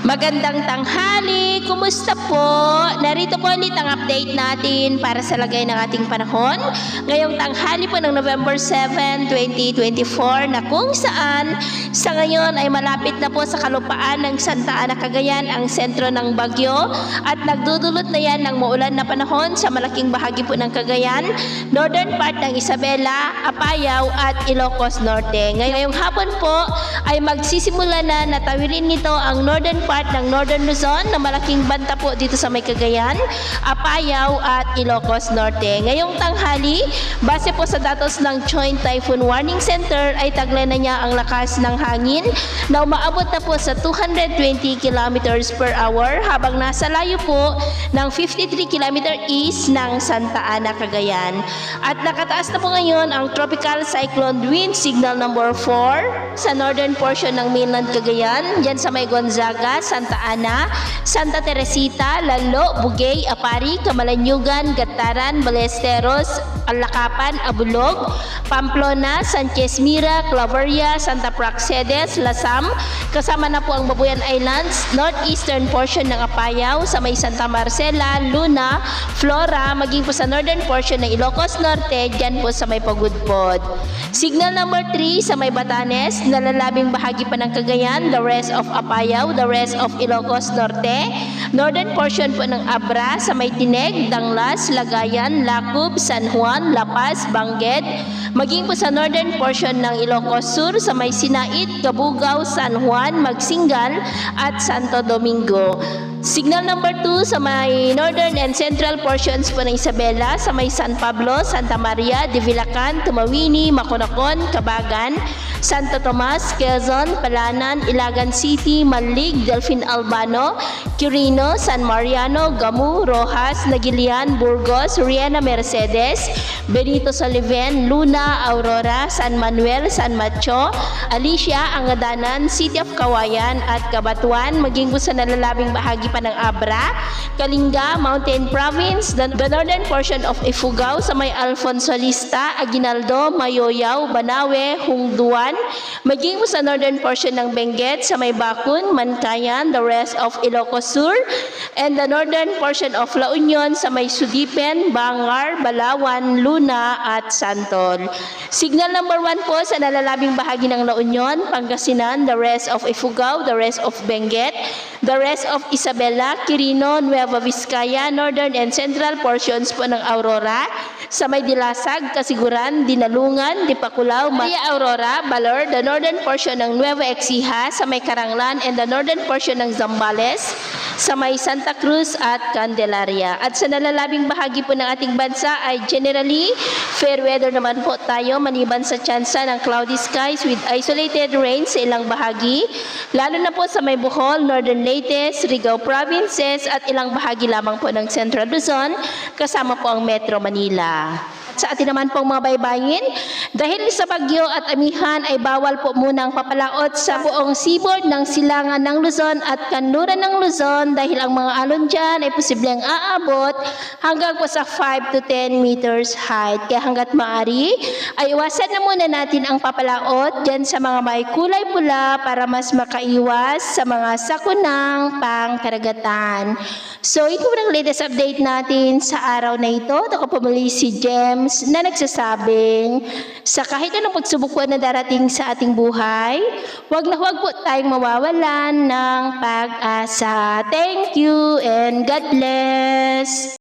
Magandang tanghali! Kumusta po? Narito po ulit ang update natin para sa lagay ng ating panahon. Ngayong tanghali po ng November 7, 2024 na kung saan sa ngayon ay malapit na po sa kalupaan ng Santa Ana, Cagayan ang sentro ng bagyo at nagdudulot na yan ng maulan na panahon sa malaking bahagi po ng Cagayan, northern part ng Isabela, Apayao at Ilocos Norte. Ngayong hapon po ay magsisimula na natawirin nito ang northern part ng Northern Luzon na malaking banta po dito sa may Cagayan, Apayao at Ilocos Norte. Ngayong tanghali, base po sa datos ng Joint Typhoon Warning Center ay taglay na niya ang lakas ng hangin na umaabot na po sa 220 kilometers per hour habang nasa layo po ng 53 kilometer east ng Santa Ana, Cagayan. At nakataas na po ngayon ang Tropical Cyclone Wind Signal number 4 sa northern portion ng mainland Cagayan, dyan sa may Gonzaga, Santa Ana, Santa Teresita, Lalo, Bugay, Apari, Camalanyugan, Gataran, Balesteros, Alakapan, Abulog, Pamplona, Sanchez Mira, Claveria, Santa Praxedes, Lasam, kasama na po ang Babuyan Islands, northeastern portion ng Apayao, sa may Santa Marcela, Luna, Flora, maging po sa northern portion ng Ilocos Norte, dyan po sa may Pagudpod. Signal number 3 sa may Batanes, nalalabing bahagi pa ng Cagayan, the rest of Apayao, the rest of Ilocos Norte, northern portion po ng Abra, sa may Tineg, Danglas, Lagayan, Lacub, San Juan, La Paz, Bangued, maging po sa northern portion ng Ilocos Sur, sa may Sinait, Cabugao, San Juan, Magsingal at Santo Domingo. Signal number 2 sa may northern and central portions po ng Isabela, sa may San Pablo, Santa Maria, Divilacan, Tumawini, Maconacon, Cabagan, Santo Tomas, Quezon, Palanan, Ilagan City, Manlig, Delfin Albano, Quirino, San Mariano, Gamu, Rojas, Nagilian, Burgos, Riena Mercedes, Benito Soliven, Luna, Aurora, San Manuel, San Macho, Alicia, Angadanan, City of Kawayan at Cabatuan, maging po sa nalalabing bahagi pa ng Abra, Kalinga, Mountain Province, the northern portion of Ifugao, sa may Alfonso Lista, Aguinaldo, Mayoyaw, Banawe, Hungduan, maging po sa northern portion ng Benguet, sa may Bakun, Mankayan, the rest of Ilocos Sur, and the northern portion of La Union, sa may Sudipen, Bangar, Balawan, Luna at Santol. Signal number 1 po sa nalalabing bahagi ng La Union, Pangasinan, the rest of Ifugao, the rest of Benguet, the rest of Isabela, Quirino, Nueva Vizcaya, northern and central portions po ng Aurora, sa may Dilasag, Kasiguran, Dinalungan, Dipakulaw, Maria Aurora, Baler, the northern portion ng Nueva Ecija, sa may Karanglan, and the northern portion ng Zambales, sa may Santa Cruz at Candelaria. At sa nalalabing bahagi po ng ating bansa ay generally fair weather naman po tayo maliban sa tsansa ng cloudy skies with isolated rain sa ilang bahagi, lalo na po sa may Bohol, Northern Leyte, Surigao provinces at ilang bahagi lamang po ng Central Luzon kasama po ang Metro Manila. Sa atin naman pong mga baybayin, dahil sa bagyo at amihan ay bawal po munang papalaot sa buong seaboard ng silangan ng Luzon at kanluran ng Luzon dahil ang mga alon dyan ay posibleng aabot hanggang po sa 5 to 10 meters height. Kaya hanggat maaari ay iwasan na muna natin ang papalaot dyan sa mga may kulay pula para mas makaiwas sa mga sakunang pangkaragatan. So ito po ang latest update natin sa araw na ito. Ako po muli si Jem na nagsasabing sa kahit anong pagsubok po na darating sa ating buhay, huwag na huwag po tayong mawawalan ng pag-asa. Thank you and God bless!